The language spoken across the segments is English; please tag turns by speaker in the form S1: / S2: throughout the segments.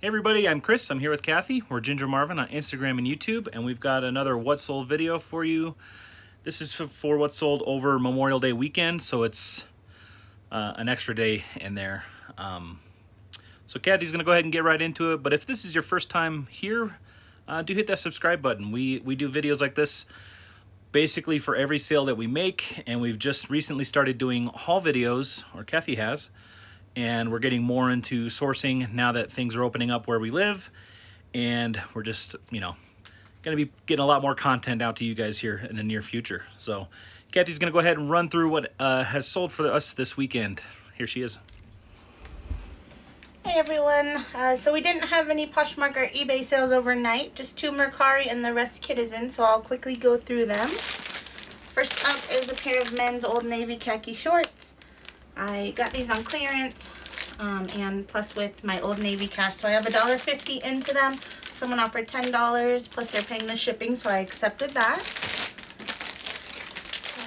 S1: Hey everybody, I'm Chris. I'm here with Kathy. We're Ginger Marvin on Instagram and YouTube, and we've got another What Sold video for you. This is for what sold over Memorial Day weekend, so it's an extra day in there. So Kathy's going to go ahead and get right into it, but if this is your first time here, do hit that subscribe button. We do videos like this basically for every sale that we make, and we've just recently started doing haul videos, or Kathy has, and we're getting more into sourcing now that things are opening up where we live, and we're just, going to be getting a lot more content out to you guys here in the near future. So Kathy's going to go ahead and run through what has sold for us this weekend. Here she is.
S2: Hey everyone, so we didn't have any Poshmark or eBay sales overnight, just 2 Mercari and the rest Citizen, so I'll quickly go through them. First up is a pair of men's Old Navy khaki shorts. I got these on clearance and plus with my Old Navy cash, so I have $1.50 into them. Someone offered $10 plus they're paying the shipping, so I accepted that.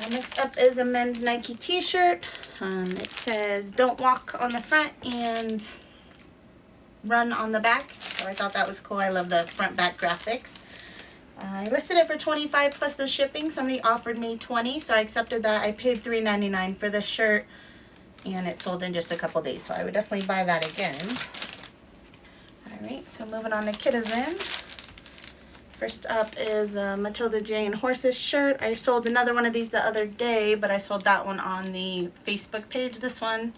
S2: Next up is a men's Nike t-shirt. It says don't walk on the front and run on the back, so I thought that was cool. I love the front back graphics. I listed it for $25 plus the shipping. Somebody offered me $20, so I accepted that. I paid $3.99 for the shirt, and it sold in just a couple days, so I would definitely buy that again. Alright, so moving on to Citizen. First up is a Matilda Jane Horses shirt. I sold another one of these the other day, but I sold that one on the Facebook page. This one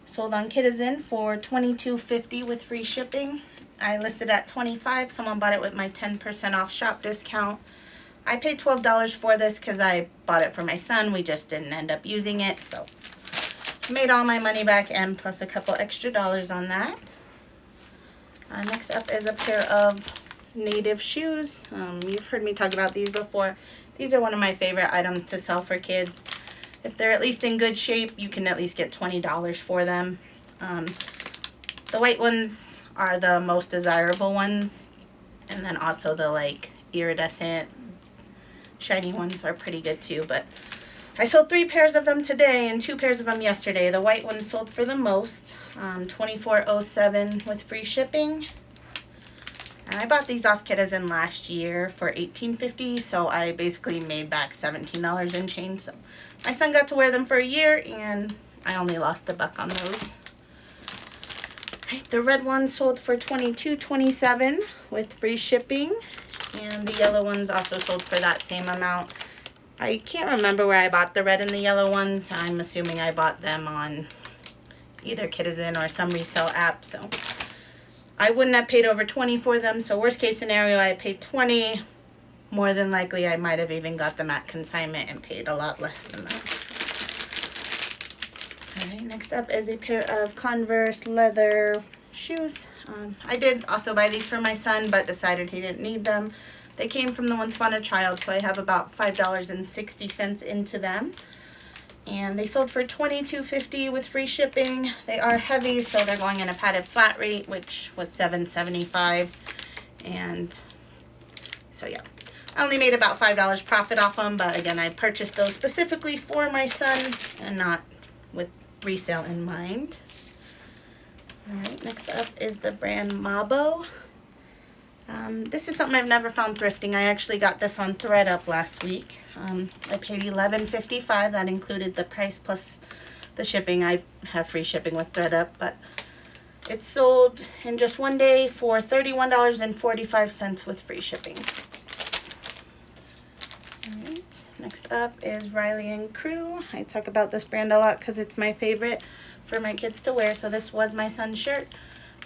S2: sold on Citizen for $22.50 with free shipping. I listed at $25. Someone bought it with my 10% off shop discount. I paid $12 for this because I bought it for my son. We just didn't end up using it, so made all my money back and plus a couple extra dollars on that. Next up is a pair of native shoes. You've heard me talk about these before. These are one of my favorite items to sell for kids. If they're at least in good shape, you can at least get $20 for them. The white ones are the most desirable ones, and then also the iridescent shiny ones are pretty good too. But I sold 3 pairs of them today and 2 pairs of them yesterday. The white ones sold for the most, $24.07 with free shipping. And I bought these off Citizen last year for $18.50, so I basically made back $17 and change. So my son got to wear them for a year, and I only lost $1 on those. Right, the red ones sold for $22.27 with free shipping, and the yellow ones also sold for that same amount. I can't remember where I bought the red and the yellow ones. I'm assuming I bought them on either Citizen or some resale app, so I wouldn't have paid over $20 for them. So worst case scenario, I paid $20. More than likely, I might have even got them at consignment and paid a lot less than that. Alright, next up is a pair of Converse leather shoes. I did also buy these for my son, but decided he didn't need them. They came from the Once Upon a Child, so I have about $5.60 into them. And they sold for $22.50 with free shipping. They are heavy, so they're going in a padded flat rate, which was $7.75. And so yeah, I only made about $5 profit off them, but again, I purchased those specifically for my son and not with resale in mind. Alright, next up is the brand Milo. This is something I've never found thrifting. I actually got this on ThreadUp last week. I paid $11.55. That included the price plus the shipping. I have free shipping with ThreadUp, but it sold in just one day for $31.45 with free shipping. Alright, next up is Riley & Crew. I talk about this brand a lot because it's my favorite for my kids to wear. So this was my son's shirt.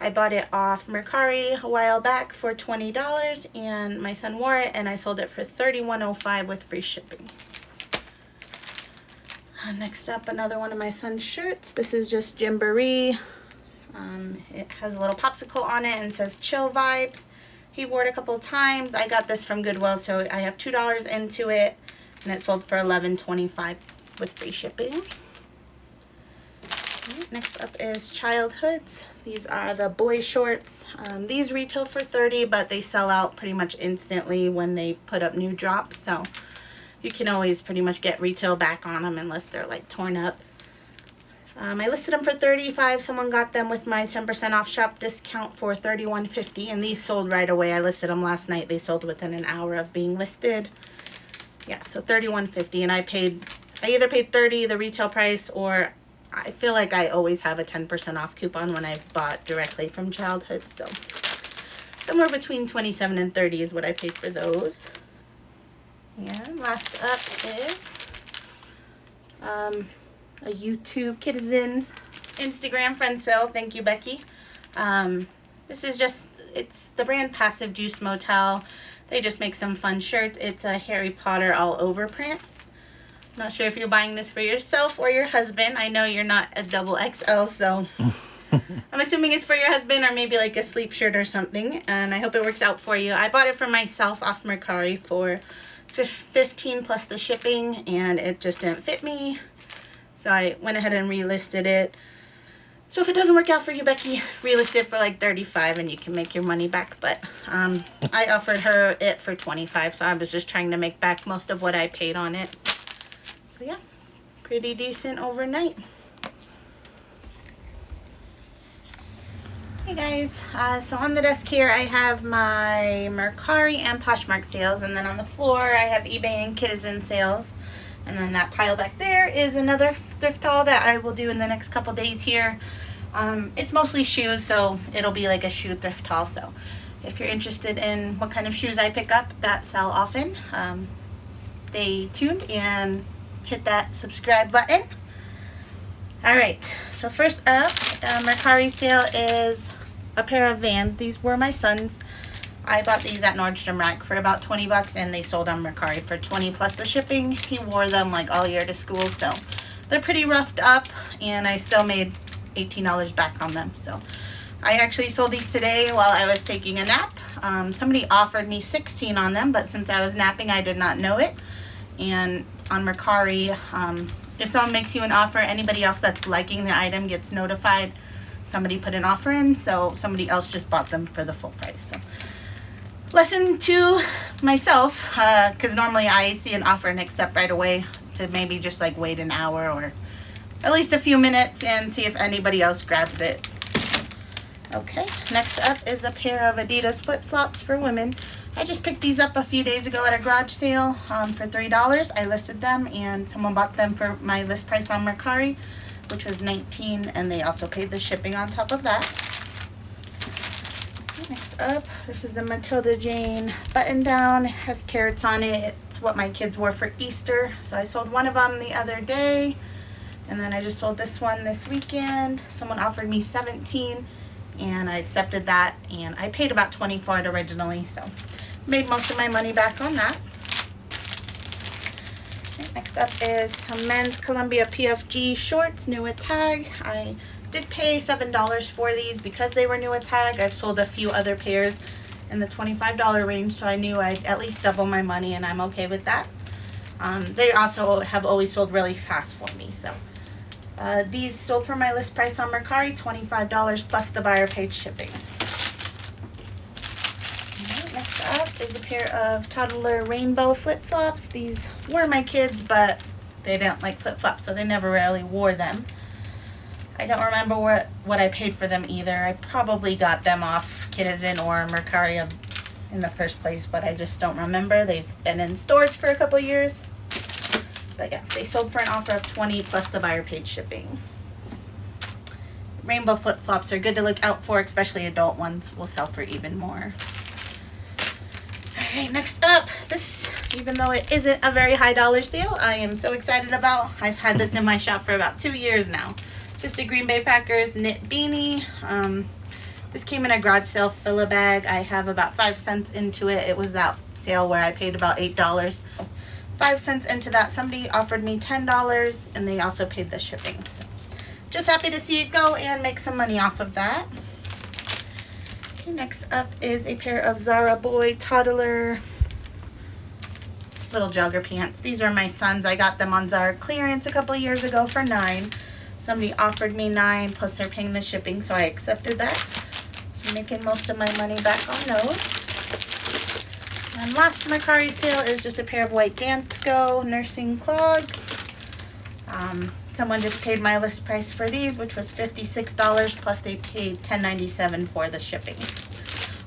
S2: I bought it off Mercari a while back for $20, and my son wore it, and I sold it for $31.05 with free shipping. Next up, another one of my son's shirts. This is just Gymboree. It has a little popsicle on it and says chill vibes. He wore it a couple times. I got this from Goodwill, so I have $2 into it, and it sold for $11.25 with free shipping. Next up is Childhoods. These are the boy shorts. These retail for $30, but they sell out pretty much instantly when they put up new drops, so you can always pretty much get retail back on them unless they're like torn up. I listed them for $35. Someone got them with my 10% off shop discount for $31.50, and these sold right away. I listed them last night. They sold within an hour of being listed. Yeah, so $31.50, and I either paid $30, the retail price, or I feel like I always have a 10% off coupon when I've bought directly from Childhood, so somewhere between $27 and $30 is what I paid for those. And last up is a YouTube Kitizen Instagram friend sale. Thank you, Becky. This is just, it's the brand Passive Juice Motel. They just make some fun shirts. It's a Harry Potter all over print. Not sure if you're buying this for yourself or your husband. I know you're not a double XL, so I'm assuming it's for your husband, or maybe like a sleep shirt or something. And I hope it works out for you. I bought it for myself off Mercari for $15 plus the shipping, and it just didn't fit me. So I went ahead and relisted it. So if it doesn't work out for you, Becky, relist it for like $35 and you can make your money back. But I offered her it for $25, so I was just trying to make back most of what I paid on it. So yeah, pretty decent overnight. Hey guys, so on the desk here I have my Mercari and Poshmark sales, and then on the floor I have eBay and Kitizen sales. And then that pile back there is another thrift haul that I will do in the next couple days here. It's mostly shoes, so it'll be like a shoe thrift haul. So if you're interested in what kind of shoes I pick up that sell often, stay tuned and hit that subscribe button. Alright, so first up, Mercari sale is a pair of Vans. These were my son's. I bought these at Nordstrom Rack for about $20, and they sold on Mercari for $20 plus the shipping. He wore them like all year to school, so they're pretty roughed up, and I still made $18 back on them. So I actually sold these today while I was taking a nap. Somebody offered me $16 on them, but since I was napping I did not know it. And on Mercari, if someone makes you an offer, anybody else that's liking the item gets notified somebody put an offer in, so somebody else just bought them for the full price. So lesson to myself, because normally I see an offer and accept right away, to maybe just like wait an hour or at least a few minutes and see if anybody else grabs it. Okay, next up is a pair of Adidas flip-flops for women. I just picked these up a few days ago at a garage sale for $3. I listed them and someone bought them for my list price on Mercari, which was $19, and they also paid the shipping on top of that. Next up, this is the Matilda Jane button down. It has carrots on it. It's what my kids wore for Easter. So I sold one of them the other day, and then I just sold this one this weekend. Someone offered me $17, and I accepted that, and I paid about $20 for it originally, so made most of my money back on that. Okay, next up is some men's Columbia PFG shorts, new with tag. I did pay $7 for these because they were new with tag. I've sold a few other pairs in the $25 range, so I knew I'd at least double my money, and I'm okay with that. They also have always sold really fast for me. So these sold for my list price on Mercari, $25 plus the buyer paid shipping. Right, next up is a pair of toddler rainbow flip-flops. These were my kids, but they didn't like flip-flops, so they never really wore them. I don't remember what I paid for them either. I probably got them off Kitizen or Mercari in the first place, but I just don't remember. They've been in storage for a couple years. But yeah, they sold for an offer of $20 plus the buyer paid shipping. Rainbow flip-flops are good to look out for, especially adult ones will sell for even more. Alright, next up, this, even though it isn't a very high dollar sale, I am so excited about. I've had this in my shop for about 2 years now. Just a Green Bay Packers knit beanie. This came in a garage sale fill-a bag. I have about 5 cents into it. It was that sale where I paid about $8. 5 cents into that, somebody offered me $10, and they also paid the shipping. So just happy to see it go and make some money off of that. Okay, next up is a pair of Zara Boy toddler little jogger pants. These are my son's. I got them on Zara clearance a couple years ago for $9. Somebody offered me $9 plus they're paying the shipping, so I accepted that. So I'm making most of my money back on those. And last Mercari sale is just a pair of white Dansko nursing clogs. Someone just paid my list price for these, which was $56, plus they paid $10.97 for the shipping.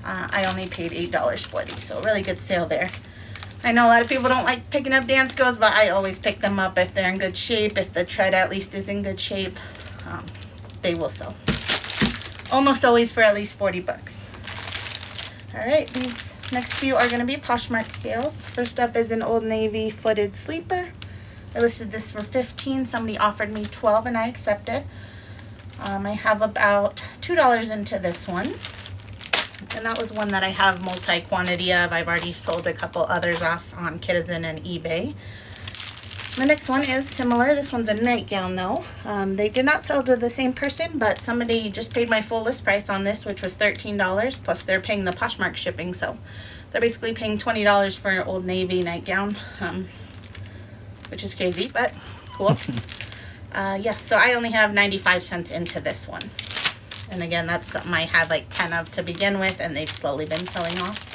S2: I only paid $8 for these, so really good sale there. I know a lot of people don't like picking up dance goes, but I always pick them up if they're in good shape. If the tread at least is in good shape, they will sell. Almost always for at least 40 bucks. All right, these next few are going to be Poshmark sales. First up is an Old Navy footed sleeper. I listed this for $15. Somebody offered me $12 and I accepted. I have about $2 into this one. And that was one that I have multi-quantity of. I've already sold a couple others off on Kitizen and eBay. The next one is similar. This one's a nightgown though. They did not sell to the same person, but somebody just paid my full list price on this, which was $13, plus they're paying the Poshmark shipping. So they're basically paying $20 for an Old Navy nightgown, which is crazy, but cool. Yeah, so I only have 95 cents into this one. And again, that's something I had like 10 of to begin with, and they've slowly been selling off.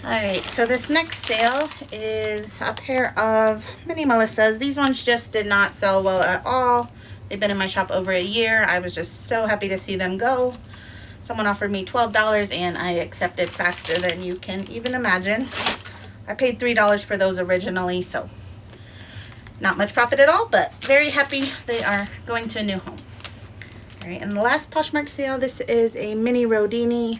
S2: Alright, so this next sale is a pair of mini Melissas. These ones just did not sell well at all. They've been in my shop over a year. I was just so happy to see them go. Someone offered me $12 and I accepted faster than you can even imagine. I paid $3 for those originally, so not much profit at all, but very happy they are going to a new home. Alright, and the last Poshmark sale, this is a mini Rodini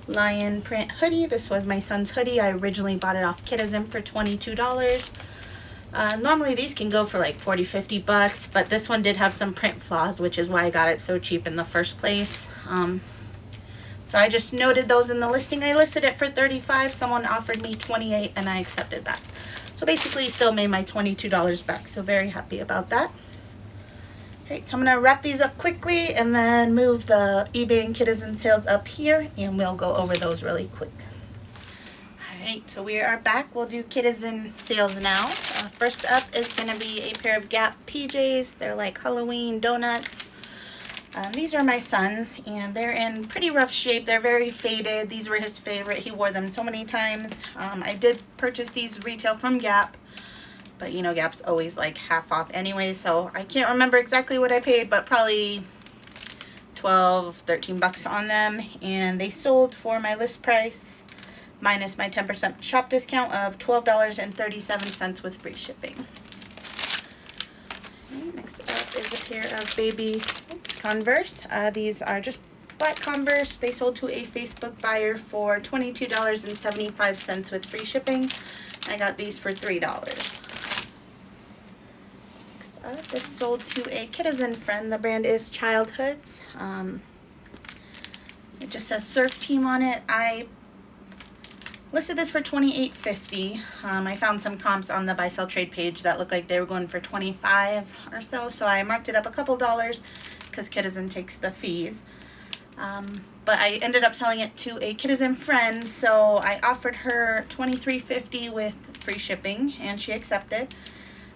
S2: lion print hoodie. This was my son's hoodie. I originally bought it off Kitizen for $22. Normally these can go for like 40-50 bucks, but this one did have some print flaws, which is why I got it so cheap in the first place. So I just noted those in the listing. I listed it for $35. Someone offered me $28 and I accepted that. So basically still made my $22 back. So very happy about that. Alright, so I'm going to wrap these up quickly and then move the eBay and Kitizen sales up here, and we'll go over those really quick. Alright, so we are back. We'll do Kitizen sales now. First up is going to be a pair of Gap PJs. They're like Halloween donuts. These are my son's, and they're in pretty rough shape. They're very faded. These were his favorite. He wore them so many times. I did purchase these retail from Gap. But you know, Gap's always like half off anyway, so I can't remember exactly what I paid, but probably 12, 13 bucks on them. And they sold for my list price minus my 10% shop discount of $12.37 with free shipping. Okay, next up is a pair of baby Converse. These are just black Converse. They sold to a Facebook buyer for $22.75 with free shipping. I got these for $3. This sold to a Kitizen friend. The brand is Childhoods. It just says Surf Team on it. I listed this for $28.50. I found some comps on the buy sell trade page that looked like they were going for $25 or so, so I marked it up a couple dollars because Kitizen takes the fees. But I ended up selling it to a Kitizen friend, so I offered her $23.50 with free shipping, and she accepted.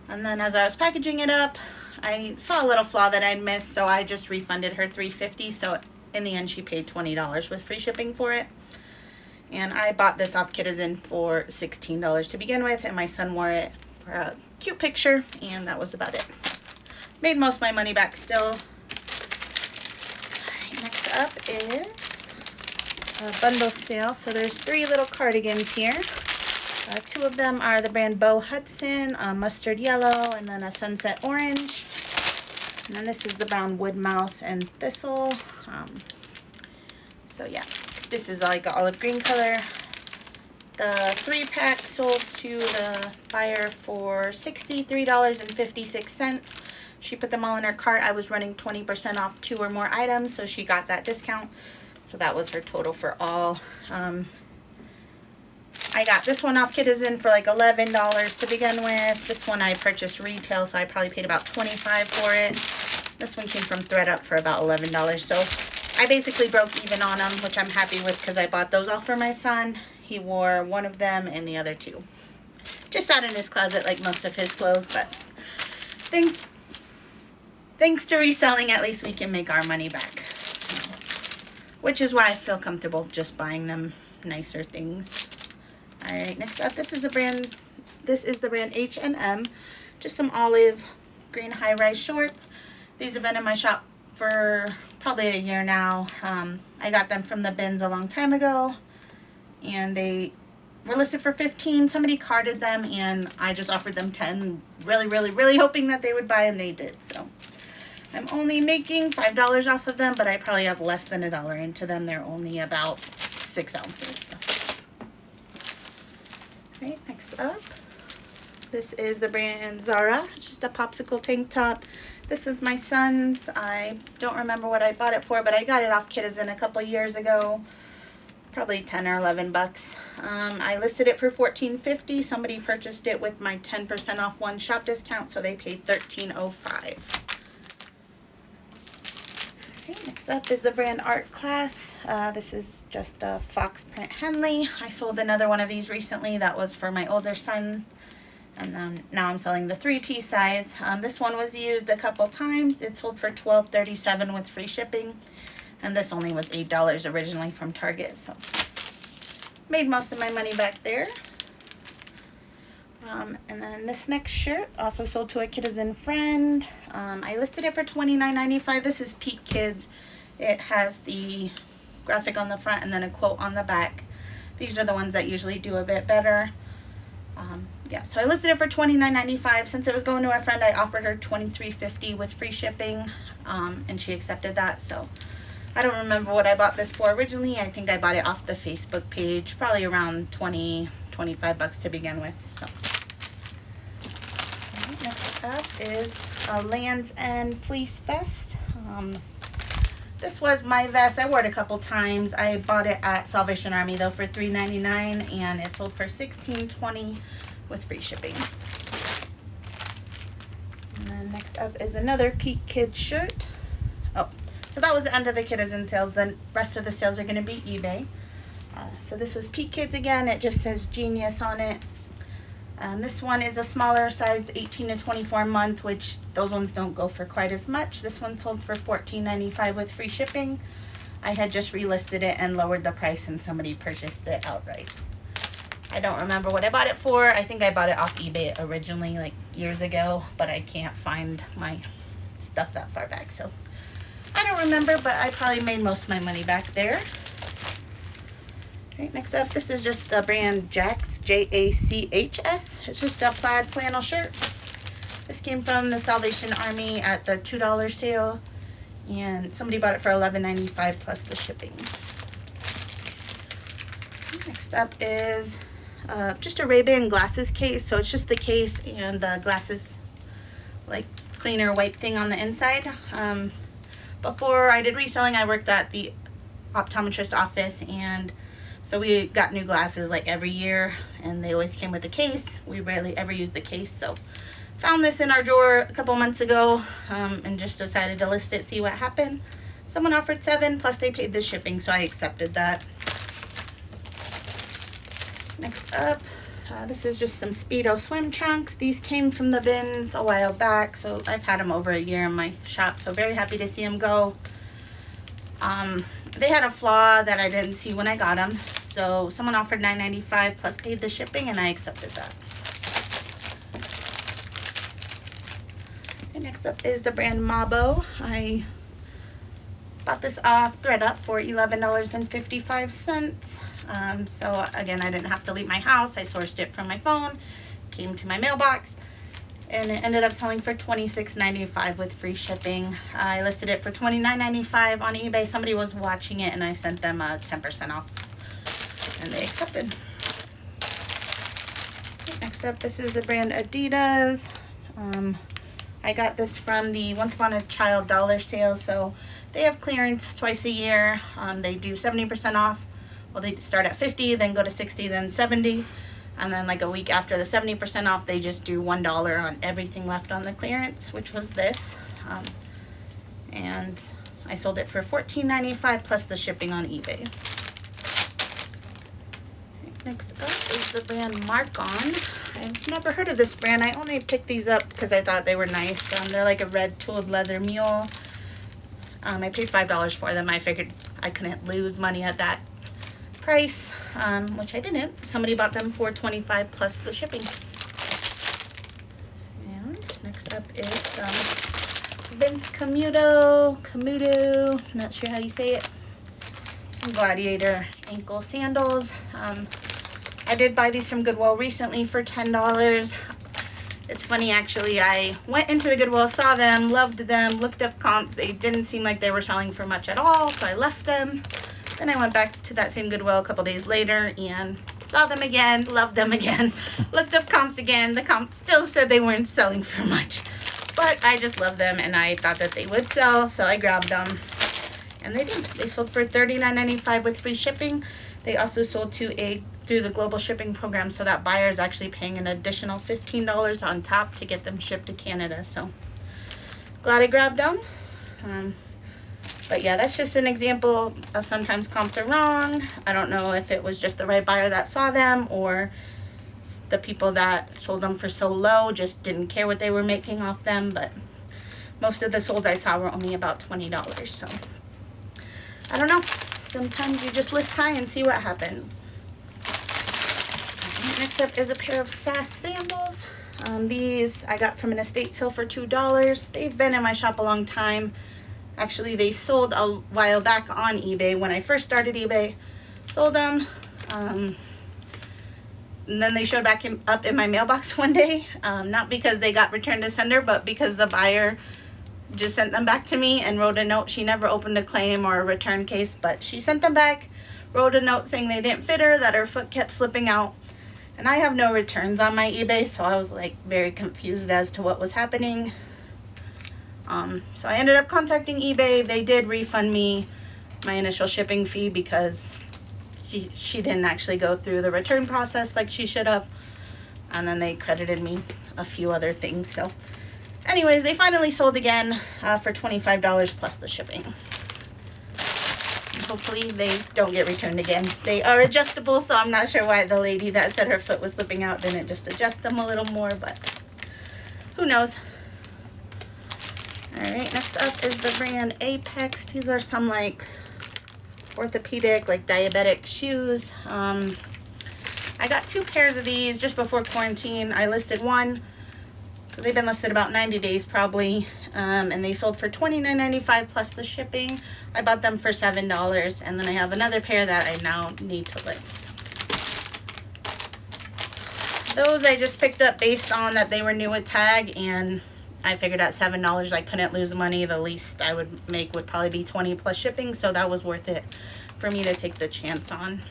S2: And then as I was packaging it up, I saw a little flaw that I'd missed, so I just refunded her $3.50. So in the end, she paid $20 with free shipping for it. And I bought this off Kitizen for $16 to begin with, and my son wore it for a cute picture, and that was about it. Made most of my money back still. Alright, next up is a bundle sale. So there's 3 little cardigans here. 2 of them are the brand Bo Hudson, mustard yellow, and then a sunset orange. And then this is the brown wood mouse and thistle. So yeah, this is like an olive green color. The 3-pack sold to the buyer for $63.56. She put them all in her cart. I was running 20% off 2 or more items, so she got that discount. So that was her total for all. I got this one off Kitizen for like $11 to begin with. This one I purchased retail, so I probably paid about $25 for it. This one came from ThredUp for about $11. So I basically broke even on them, which I'm happy with because I bought those all for my son. He wore one of them and the other 2. Just sat in his closet like most of his clothes, but thanks to reselling, at least we can make our money back. Which is why I feel comfortable just buying them nicer things. Alright, next up, this is the brand H&M. Just some olive green high-rise shorts. These have been in my shop for probably a year now. I got them from the bins a long time ago, and they were listed for 15. Somebody carded them, and I just offered them 10, really hoping that they would buy, and they did. So I'm only making $5 off of them, but I probably have less than $1 into them. They're only about 6 ounces. So. Right, next up, this is the brand Zara. It's just a popsicle tank top. This is my son's. I don't remember what I bought it for, but I got it off Kitizen a couple years ago. Probably 10 or 11 bucks. I listed it for $14.50. Somebody purchased it with my 10% off one shop discount, so they paid $13.05. Okay, next up is the brand Art Class. This is just a fox print Henley. I sold another one of these recently. That was for my older son. And then now I'm selling the 3T size. This one was used a couple times. It sold for $12.37 with free shipping. And this only was $8 originally from Target. So made most of my money back there. And then this next shirt also sold to a Kitizen friend. I listed it for $29.95. This is Peak Kids. It has the graphic on the front and then a quote on the back. These are the ones that usually do a bit better. Yeah, so I listed it for $29.95. Since it was going to a friend, I offered her $23.50 with free shipping, and she accepted that. So I don't remember what I bought this for originally. I think I bought it off the Facebook page, probably around 25 bucks to begin with. So next up is a Land's End fleece vest. This was my vest. I wore it a couple times. I bought it at Salvation Army though for $3.99, and it sold for $16.20 with free shipping. And then next up is another Peak Kids shirt. Oh, so that was the end of the Kitizen sales. The rest of the sales are going to be eBay. So this was Peak Kids again. It just says Genius on it. This one is a smaller size, 18 to 24 month, which those ones don't go for quite as much. This one sold for $14.95 with free shipping. I had just relisted it and lowered the price, and somebody purchased it outright. I don't remember what I bought it for. I think I bought it off eBay originally, like years ago, but I can't find my stuff that far back, so I don't remember, but I probably made most of my money back there. Okay, next up, this is just the brand Jachs, Jachs. It's just a plaid flannel shirt. This came from the Salvation Army at the $2 sale, and somebody bought it for $11.95 plus the shipping. Next up is just a Ray-Ban glasses case. So it's just the case and the glasses like cleaner wipe thing on the inside. Before I did reselling, I worked at the optometrist office, and so we got new glasses like every year, and they always came with a case. We rarely ever used the case, so found this in our drawer a couple months ago, and just decided to list it, see what happened. Someone offered $7 plus they paid the shipping, so I accepted that. Next up, this is just some Speedo swim trunks. These came from the bins a while back, so I've had them over a year in my shop, so very happy to see them go. They had a flaw that I didn't see when I got them, so someone offered $9.95 plus paid the shipping, and I accepted that. And next up is the brand Mabo. I bought this off ThreadUp for $11.55. So again, I didn't have to leave my house. I sourced it from my phone, came to my mailbox, and it ended up selling for $26.95 with free shipping. I listed it for $29.95 on eBay. Somebody was watching it, and I sent them a 10% off, and they accepted. Next up, this is the brand Adidas. I got this from the Once Upon a Child dollar sale, so they have clearance twice a year. They do 70% off. Well, they start at 50, then go to 60, then 70. And then like a week after the 70% off, they just do $1 on everything left on the clearance, which was this. And I sold it for $14.95 plus the shipping on eBay. Next up is the brand Marcon. I've never heard of this brand. I only picked these up because I thought they were nice. They're like a red tooled leather mule. I paid $5 for them. I figured I couldn't lose money at that price, which I didn't. Somebody bought them for $25 plus the shipping. And next up is some Vince Camuto, not sure how you say it. Some gladiator ankle sandals. I did buy these from Goodwill recently for $10. It's funny, actually, I went into the Goodwill, saw them, loved them, looked up comps. They didn't seem like they were selling for much at all, so I left them. Then I went back to that same Goodwill a couple days later and saw them again, loved them again, looked up comps again. The comps still said they weren't selling for much, but I just loved them and I thought that they would sell, so I grabbed them. And they did. They sold for $39.95 with free shipping. They also sold through the global shipping program, so that buyer is actually paying an additional $15 on top to get them shipped to Canada. So glad I grabbed them. But yeah, that's just an example of sometimes comps are wrong. I don't know if it was just the right buyer that saw them, or the people that sold them for so low just didn't care what they were making off them. But most of the solds I saw were only about $20. So I don't know. Sometimes you just list high and see what happens. Next up is a pair of SAS sandals. These I got from an estate sale for $2. They've been in my shop a long time. Actually, they sold a while back on eBay when I first started eBay. Sold them. And then they showed back up in my mailbox one day. Not because they got returned to sender, but because the buyer just sent them back to me and wrote a note. She never opened a claim or a return case, but she sent them back, wrote a note saying they didn't fit her, that her foot kept slipping out. And I have no returns on my eBay, so I was like very confused as to what was happening. So I ended up contacting eBay. They did refund me my initial shipping fee because she didn't actually go through the return process like she should have. And then they credited me a few other things. So anyways, they finally sold again for $25 plus the shipping. Hopefully they don't get returned again. They are adjustable, so I'm not sure why the lady that said her foot was slipping out didn't just adjust them a little more, but who knows. Alright, next up is the brand Apex. These are some like orthopedic, like diabetic shoes. I got 2 pairs of these just before quarantine. I listed one. So they've been listed about 90 days probably, and they sold for $29.95 plus the shipping. I bought them for $7, and then I have another pair that I now need to list. Those I just picked up based on that they were new with tag, and I figured at $7 I couldn't lose money. The least I would make would probably be $20 plus shipping, so that was worth it for me to take the chance on.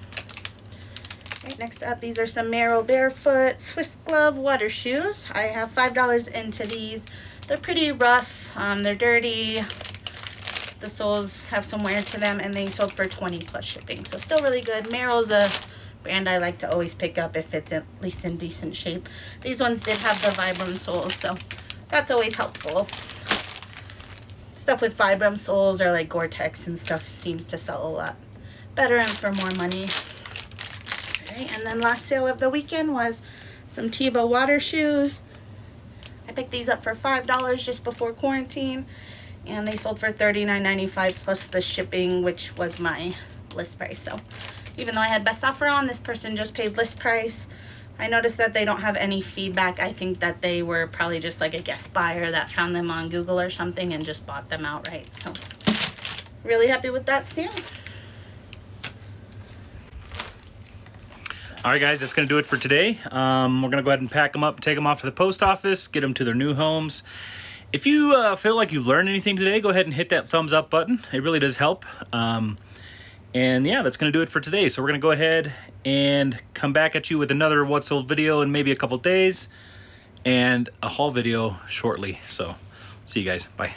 S2: Right, next up, these are some Merrell Barefoot Swift Glove water shoes. I have $5 into these. They're pretty rough. They're dirty. The soles have some wear to them, and they sold for $20 plus shipping. So still really good. Merrell's a brand I like to always pick up if it's at least in decent shape. These ones did have the Vibram soles, so that's always helpful. Stuff with Vibram soles or like Gore-Tex and stuff seems to sell a lot better and for more money. Alright, and then last sale of the weekend was some Teva water shoes. I picked these up for $5 just before quarantine, and they sold for $39.95 plus the shipping, which was my list price. So even though I had best offer on, this person just paid list price. I noticed that they don't have any feedback. I think that they were probably just like a guest buyer that found them on Google or something and just bought them outright. So really happy with that sale.
S1: All right, guys, that's going to do it for today. We're going to go ahead and pack them up and take them off to the post office, get them to their new homes. If you feel like you learned anything today, go ahead and hit that thumbs up button. It really does help. And yeah, that's going to do it for today. So we're going to go ahead and come back at you with another What Sold video in maybe a couple days and a haul video shortly. So see you guys. Bye.